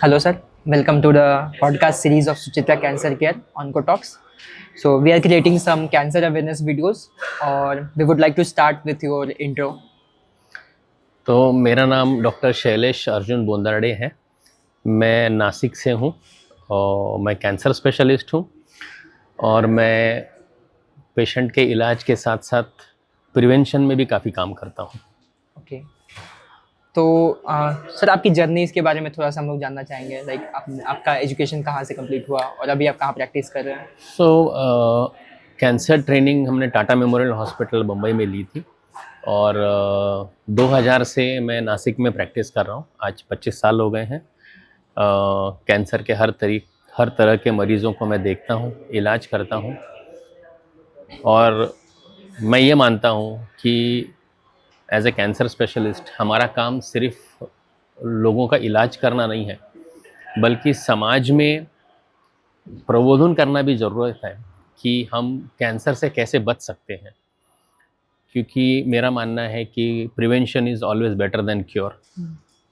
Hello, sir. Welcome to the podcast series of Suchitra Cancer Care Oncotalks. So, we are creating some cancer awareness videos, or we would like to start with your intro. तो मेरा नाम doctor Shailesh Arjun बोंदारडे है। मैं नासिक से हूँ और मैं cancer specialist हूँ और मैं पेशेंट के इलाज के साथ साथ प्रिवेंशन में भी काफ़ी काम करता हूँ। ओके तो सर, आपकी जर्नी इसके बारे में थोड़ा सा हम लोग जानना चाहेंगे। लाइक आपका एजुकेशन कहाँ से कंप्लीट हुआ और अभी आप कहाँ प्रैक्टिस कर रहे हैं? कैंसर ट्रेनिंग हमने टाटा मेमोरियल हॉस्पिटल बम्बई में ली थी और 2000 से मैं नासिक में प्रैक्टिस कर रहा हूँ। आज 25 साल हो गए हैं। कैंसर के हर तरह के मरीज़ों को मैं देखता हूँ, इलाज करता हूँ और मैं ये मानता हूँ कि एज ए कैंसर स्पेशलिस्ट हमारा काम सिर्फ लोगों का इलाज करना नहीं है, बल्कि समाज में प्रबोधन करना भी ज़रूरत है कि हम कैंसर से कैसे बच सकते हैं। क्योंकि मेरा मानना है कि prevention is always better than cure.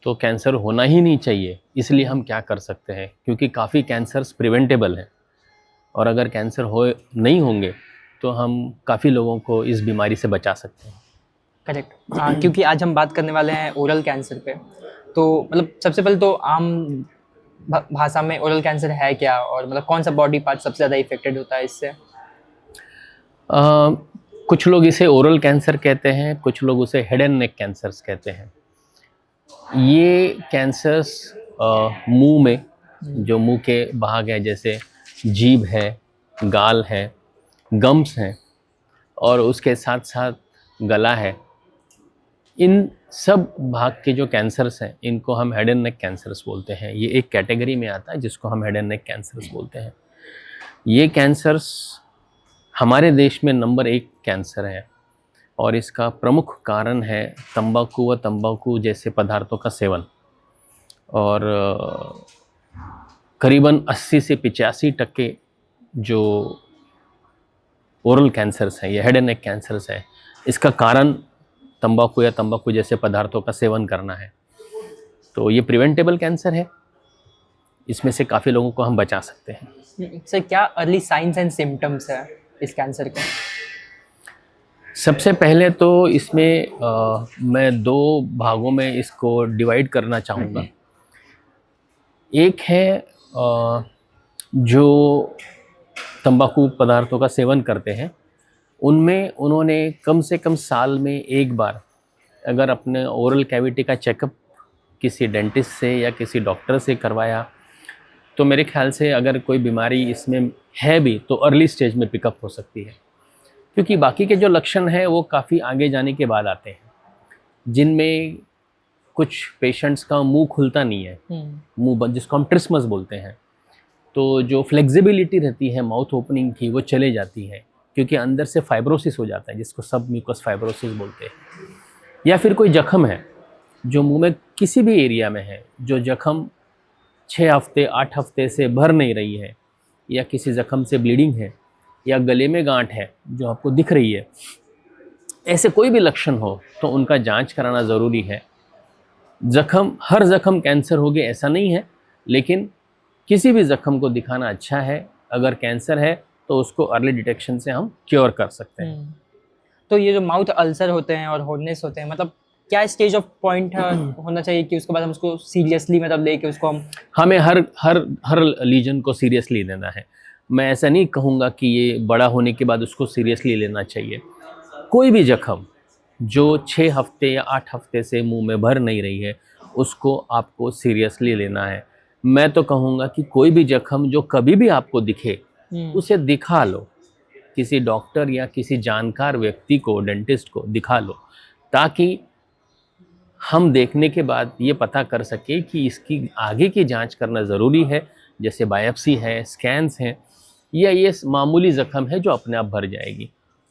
तो कैंसर होना ही नहीं चाहिए, इसलिए हम क्या कर सकते हैं, क्योंकि काफ़ी कैंसर्स प्रिवेंटेबल हैं और अगर कैंसर हो नहीं होंगे तो हम काफ़ी लोगों को इस बीमारी से बचा सकते हैं। करेक्ट। क्योंकि आज हम बात करने वाले हैं ओरल कैंसर पे। तो मतलब सबसे पहले तो आम भाषा में ओरल कैंसर है क्या, और मतलब कौन सा बॉडी पार्ट सबसे ज़्यादा इफेक्टेड होता है इससे? कुछ लोग इसे ओरल कैंसर कहते हैं, कुछ लोग उसे हेड एंड नेक कैंसर्स कहते हैं। ये कैंसर्स मुंह में, जो मुंह के भाग हैं, जैसे जीभ है, गाल है, गम्स हैं और उसके साथ साथ गला है, इन सब भाग के जो कैंसर्स हैं इनको हम हेड एंड नेक कैंसर्स बोलते हैं। ये एक कैटेगरी में आता है जिसको हम हेड एंड नेक कैंसर्स बोलते हैं। ये कैंसर्स हमारे देश में नंबर 1 कैंसर है और इसका प्रमुख कारण है तंबाकू व तंबाकू जैसे पदार्थों का सेवन। और करीबन 80 से 85% जो ओरल कैंसर्स हैं, ये हेड एंड नेक कैंसर्स हैं, इसका कारण तंबाकू या तंबाकू जैसे पदार्थों का सेवन करना है। तो ये प्रिवेंटेबल कैंसर है, इसमें से काफ़ी लोगों को हम बचा सकते हैं। सर, क्या अर्ली साइंस एंड सिम्टम्स है इस कैंसर के? सबसे पहले तो इसमें मैं 2 भागों में इसको डिवाइड करना चाहूँगा। एक है जो तंबाकू पदार्थों का सेवन करते हैं, उनमें उन्होंने कम से कम साल में एक बार अगर अपने ओरल कैविटी का चेकअप किसी डेंटिस्ट से या किसी डॉक्टर से करवाया, तो मेरे ख्याल से अगर कोई बीमारी इसमें है भी तो अर्ली स्टेज में पिकअप हो सकती है। क्योंकि बाकी के जो लक्षण हैं वो काफ़ी आगे जाने के बाद आते हैं, जिनमें कुछ पेशेंट्स का मुंह खुलता नहीं है, मुंह जिसको हम ट्रिस्मस बोलते हैं। तो जो फ्लेक्सिबिलिटी रहती है माउथ ओपनिंग की वो चले जाती है, क्योंकि अंदर से फाइब्रोसिस हो जाता है, जिसको सब म्यूकस फाइब्रोसिस बोलते हैं। या फिर कोई जख्म है जो मुंह में किसी भी एरिया में है, जो जख्म 6 हफ्ते 8 हफ्ते से भर नहीं रही है, या किसी जख्म से ब्लीडिंग है, या गले में गांठ है जो आपको दिख रही है, ऐसे कोई भी लक्षण हो तो उनका जांच कराना ज़रूरी है। हर जख्म कैंसर हो गया ऐसा नहीं है, लेकिन किसी भी जख्म को दिखाना अच्छा है। अगर कैंसर है तो उसको अर्ली डिटेक्शन से हम क्योर कर सकते हैं। तो ये जो माउथ अल्सर होते हैं और हॉर्डनेस होते हैं, मतलब क्या स्टेज ऑफ पॉइंट होना चाहिए कि उसके बाद हम उसको सीरियसली मतलब लेके उसको हमें हर लीजन को सीरियसली लेना है। मैं ऐसा नहीं कहूँगा कि ये बड़ा होने के बाद उसको सीरियसली लेना चाहिए। कोई भी जख्म जो 6 हफ्ते या 8 हफ्ते से मुंह में भर नहीं रही है, उसको आपको सीरियसली लेना है। मैं तो कहूँगा कि कोई भी जख्म जो कभी भी आपको दिखे, उसे दिखा लो, किसी डॉक्टर या किसी जानकार व्यक्ति को, डेंटिस्ट को दिखा लो, ताकि हम देखने के बाद ये पता कर सके कि इसकी आगे की जांच करना ज़रूरी है, जैसे बायोप्सी है, स्कैन्स हैं, या ये मामूली ज़ख्म है जो अपने आप भर जाएगी।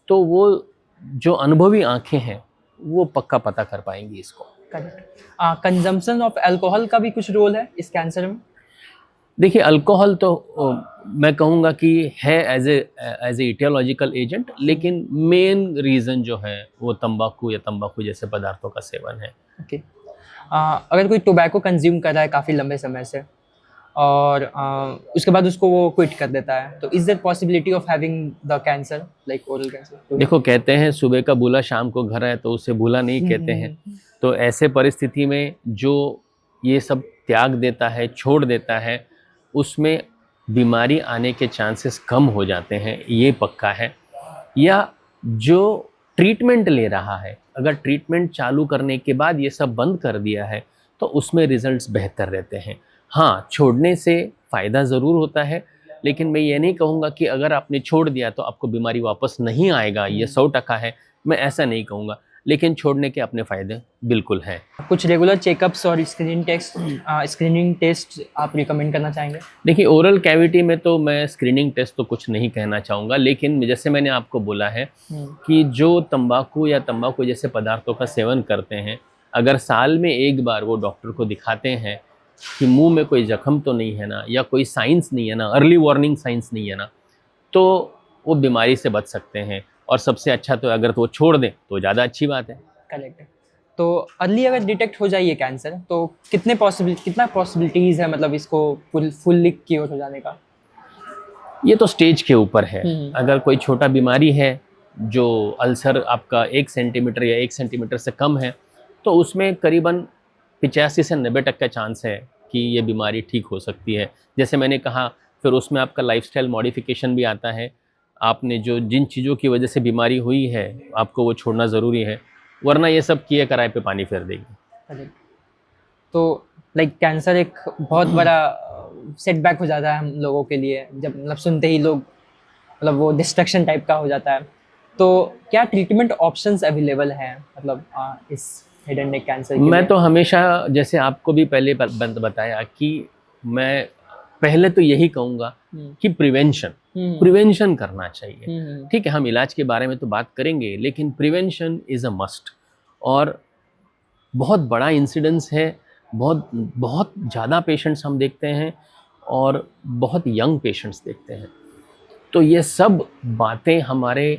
तो वो जो अनुभवी आंखें हैं वो पक्का पता कर पाएंगी इसको। करेक्ट। कंजम्पशन ऑफ अल्कोहल का भी कुछ रोल है इस कैंसर में? देखिए, अल्कोहल तो मैं कहूँगा कि है एज ए इटियोलॉजिकल एजेंट, लेकिन मेन रीज़न जो है वो तंबाकू या तंबाकू जैसे पदार्थों का सेवन है। ओके। अगर कोई टोबैको कंज्यूम कर रहा है काफ़ी लंबे समय से, और उसके बाद उसको वो क्विट कर देता है। तो is there possibility of having the cancer like oral cancer? देखो, कहते हैं सुबह का भूला शाम को घर आए, तो उसे भूला नहीं कहते हैं। तो ऐसे परिस्थिति में जो ये सब त्याग देता है, छोड़ देता है, उसमें बीमारी आने के चांसेस कम हो जाते हैं, ये पक्का है। या जो ट्रीटमेंट ले रहा है, अगर ट्रीटमेंट चालू करने के बाद ये सब बंद कर दिया है तो उसमें रिजल्ट्स बेहतर रहते हैं। हाँ, छोड़ने से फ़ायदा ज़रूर होता है, लेकिन मैं ये नहीं कहूँगा कि अगर आपने छोड़ दिया तो आपको बीमारी वापस नहीं आएगा, ये 100% है, मैं ऐसा नहीं कहूँगा। लेकिन छोड़ने के अपने फ़ायदे बिल्कुल हैं। कुछ रेगुलर चेकअप्स और स्क्रीनिंग टेस्ट आप रिकमेंड करना चाहेंगे? देखिए, ओरल कैविटी में तो मैं स्क्रीनिंग टेस्ट तो कुछ नहीं कहना चाहूँगा, लेकिन जैसे मैंने आपको बोला है कि जो तंबाकू या तंबाकू जैसे पदार्थों का सेवन करते हैं, अगर साल में एक बार वो डॉक्टर को दिखाते हैं कि मुंह में कोई जख्म तो नहीं है ना, या कोई साइंस नहीं है ना, अर्ली वार्निंग साइंस नहीं है ना, तो वो बीमारी से बच सकते हैं। और सबसे अच्छा तो अगर तो वो छोड़ दें तो ज़्यादा अच्छी बात है। करेक्ट है। तो अर्ली अगर डिटेक्ट हो जाए ये कैंसर, तो कितना पॉसिबिलिटीज़ है मतलब इसको फुल्ली क्योर हो जाने का? ये तो स्टेज के ऊपर है। अगर कोई छोटा बीमारी है, जो अल्सर आपका 1 सेंटीमीटर या 1 सेंटीमीटर से कम है, तो उसमें करीबन 85 से 90% चांस है कि ये बीमारी ठीक हो सकती है। जैसे मैंने कहा, फिर उसमें आपका लाइफस्टाइल मॉडिफिकेशन भी आता है। आपने जिन चीज़ों की वजह से बीमारी हुई है, आपको वो छोड़ना ज़रूरी है, वरना ये सब किए कराए पे पानी फेर देगी। करेक्ट। तो लाइक कैंसर एक बहुत बड़ा सेटबैक हो जाता है हम लोगों के लिए, जब मतलब सुनते ही लोग मतलब वो डिस्ट्रक्शन टाइप का हो जाता है। तो क्या ट्रीटमेंट ऑप्शंस अवेलेबल हैं मतलब इस हेड एंड नेक कैंसर के मैं लिए? तो हमेशा, जैसे आपको भी पहले बताया कि मैं पहले तो यही कहूँगा कि प्रिवेंशन करना चाहिए। ठीक है, हम इलाज के बारे में तो बात करेंगे, लेकिन प्रिवेंशन इज़ अ मस्ट। और बहुत बड़ा इंसिडेंस है, बहुत बहुत ज़्यादा पेशेंट्स हम देखते हैं और बहुत यंग पेशेंट्स देखते हैं। तो ये सब बातें हमारे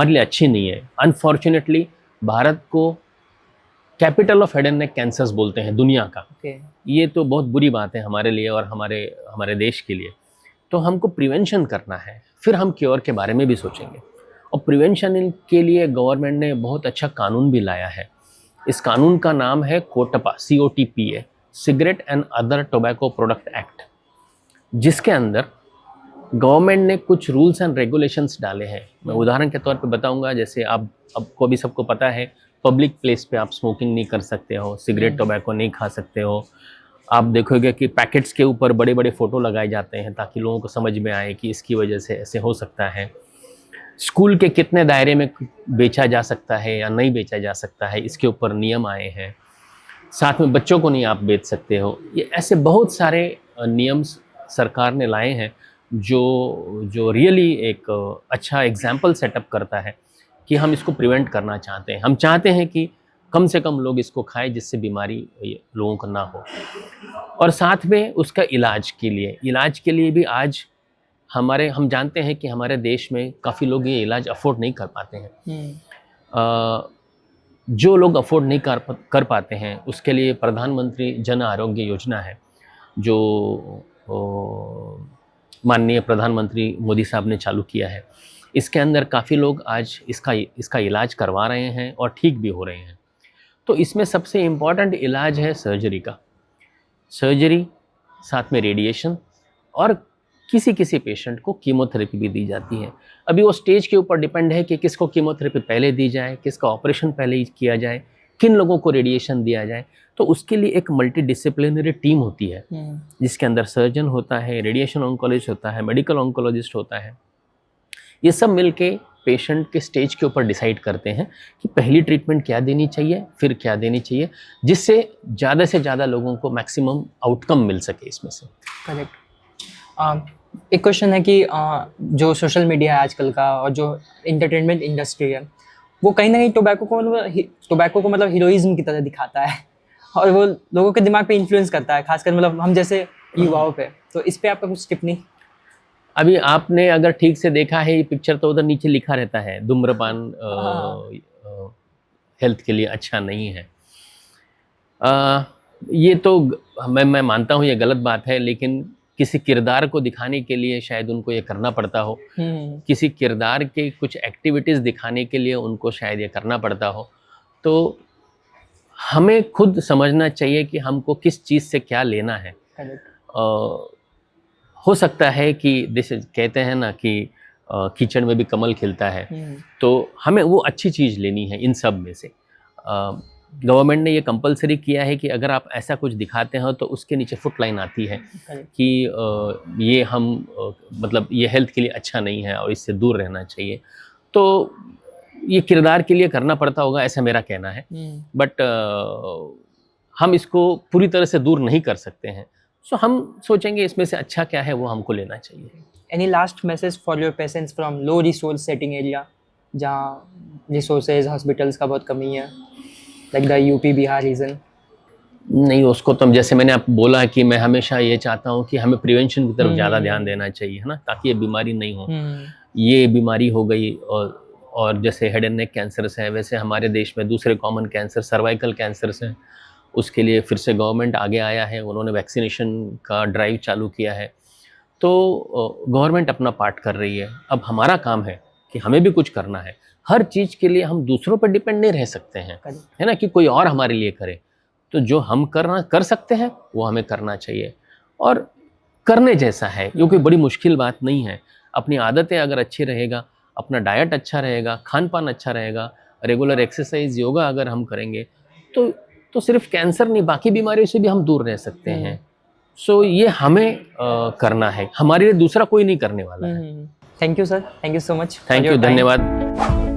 लिए अच्छी नहीं है। अनफॉर्चुनेटली भारत को capital of head and neck cancers बोलते हैं दुनिया का। ये तो बहुत बुरी बात है हमारे लिए और हमारे देश के लिए। तो हमको प्रिवेंशन करना है, फिर हम क्योर के बारे में भी सोचेंगे। और प्रिवेंशन के लिए गवर्नमेंट ने बहुत अच्छा कानून भी लाया है। इस कानून का नाम है COTPA, COTPA, cigarette and other tobacco product act, जिसके अंदर गवर्नमेंट ने कुछ रूल्स एंड रेगुलेशंस डाले हैं। मैं उदाहरण के तौर पे बताऊंगा, जैसे आपको भी सबको पता है, पब्लिक प्लेस पे आप स्मोकिंग नहीं कर सकते हो, सिगरेट टोबैको नहीं खा सकते हो। आप देखोगे कि पैकेट्स के ऊपर बड़े बड़े फ़ोटो लगाए जाते हैं ताकि लोगों को समझ में आए कि इसकी वजह से ऐसे हो सकता है। स्कूल के कितने दायरे में बेचा जा सकता है या नहीं बेचा जा सकता है, इसके ऊपर नियम आए हैं। साथ में बच्चों को नहीं आप बेच सकते हो। ये ऐसे बहुत सारे नियम सरकार ने लाए हैं जो रियली एक अच्छा एग्जाम्पल सेटअप करता है कि हम इसको प्रिवेंट करना चाहते हैं। हम चाहते हैं कि कम से कम लोग इसको खाएं जिससे बीमारी लोगों को ना हो। और साथ में उसका इलाज के लिए भी आज हम जानते हैं कि हमारे देश में काफ़ी लोग ये इलाज अफोर्ड नहीं कर पाते हैं। जो लोग अफोर्ड नहीं कर पाते हैं, उसके लिए प्रधानमंत्री जन आरोग्य योजना है, जो माननीय प्रधानमंत्री मोदी साहब ने चालू किया है। इसके अंदर काफ़ी लोग आज इसका इलाज करवा रहे हैं और ठीक भी हो रहे हैं। तो इसमें सबसे इम्पॉर्टेंट इलाज है सर्जरी का। सर्जरी, साथ में रेडिएशन, और किसी पेशेंट को कीमोथेरेपी भी दी जाती है। अभी वो स्टेज के ऊपर डिपेंड है कि किसको कीमोथेरेपी पहले दी जाए, किसका ऑपरेशन पहले किया जाए, किन लोगों को रेडिएशन दिया जाए। तो उसके लिए एक मल्टीडिसिप्लिनरी टीम होती है, जिसके अंदर सर्जन होता है, रेडिएशन ऑन्कोलॉजिस्ट होता है, मेडिकल ऑन्कोलॉजिस्ट होता है। ये सब मिलके पेशेंट के स्टेज के ऊपर डिसाइड करते हैं कि पहली ट्रीटमेंट क्या देनी चाहिए, फिर क्या देनी चाहिए, जिससे ज़्यादा से ज़्यादा लोगों को मैक्सिमम आउटकम मिल सके इसमें से। करेक्ट। एक क्वेश्चन है कि जो सोशल मीडिया है आजकल का और जो एंटरटेनमेंट इंडस्ट्री है, वो कहीं ना कहीं टोबैको को मतलब हीरोइज्म की तरह दिखाता है और वो लोगों के दिमाग पे इन्फ्लुएंस करता है, खासकर मतलब हम जैसे युवाओं पे। तो इस पे आपका कुछ टिप्पणी? अभी आपने अगर ठीक से देखा है ये पिक्चर, तो उधर नीचे लिखा रहता है धूम्रपान हेल्थ के लिए अच्छा नहीं है। ये तो मैं मानता हूँ ये गलत बात है, लेकिन किसी किरदार को दिखाने के लिए शायद उनको ये करना पड़ता हो, किसी किरदार के कुछ एक्टिविटीज़ दिखाने के लिए उनको शायद ये करना पड़ता हो। तो हमें खुद समझना चाहिए कि हमको किस चीज़ से क्या लेना है। हो सकता है कि जैसे कहते हैं ना कि कीचड़ में भी कमल खिलता है, तो हमें वो अच्छी चीज़ लेनी है इन सब में से। गवर्नमेंट ने ये कंपलसरी किया है कि अगर आप ऐसा कुछ दिखाते हो तो उसके नीचे फुट लाइन आती है कि ये हम मतलब ये हेल्थ के लिए अच्छा नहीं है और इससे दूर रहना चाहिए। तो ये किरदार के लिए करना पड़ता होगा, ऐसा मेरा कहना है। बट हम इसको पूरी तरह से दूर नहीं कर सकते हैं। सो हम सोचेंगे इसमें से अच्छा क्या है वो हमको लेना चाहिए। Any last message for your patients from low resource setting area जहाँ रिसोर्सेज हॉस्पिटल्स का बहुत कमी है, like the UP Bihar region? नहीं, उसको तो जैसे मैंने आप बोला कि मैं हमेशा ये चाहता हूँ कि हमें प्रिवेंशन की तरफ ज़्यादा ध्यान देना चाहिए, है ना, ताकि ये बीमारी नहीं हो। ये बीमारी हो गई और जैसे हेड एंड नेक कैंसर्स है, वैसे हमारे देश में दूसरे कॉमन कैंसर सर्वाइकल कैंसर्स हैं। उसके लिए फिर से गवर्नमेंट आगे आया है, उन्होंने वैक्सीनेशन का ड्राइव चालू किया है। तो गवर्नमेंट अपना पार्ट कर रही है। अब हमारा काम है कि हमें भी कुछ करना है। हर चीज़ के लिए हम दूसरों पर डिपेंड नहीं रह सकते हैं, है ना, कि कोई और हमारे लिए करे। तो जो हम कर सकते हैं वो हमें करना चाहिए और करने जैसा है। ये कोई बड़ी मुश्किल बात नहीं है। अपनी आदतें अगर अच्छी रहेगा, अपना डाइट अच्छा रहेगा, खान पान अच्छा रहेगा, रेगुलर एक्सरसाइज योगा अगर हम करेंगे तो सिर्फ कैंसर नहीं, बाकी बीमारियों से भी हम दूर रह सकते हैं। सो ये हमें करना है, हमारे लिए दूसरा कोई नहीं करने वाला है। Thank you sir, thank you so much. Thank you, धन्यवाद।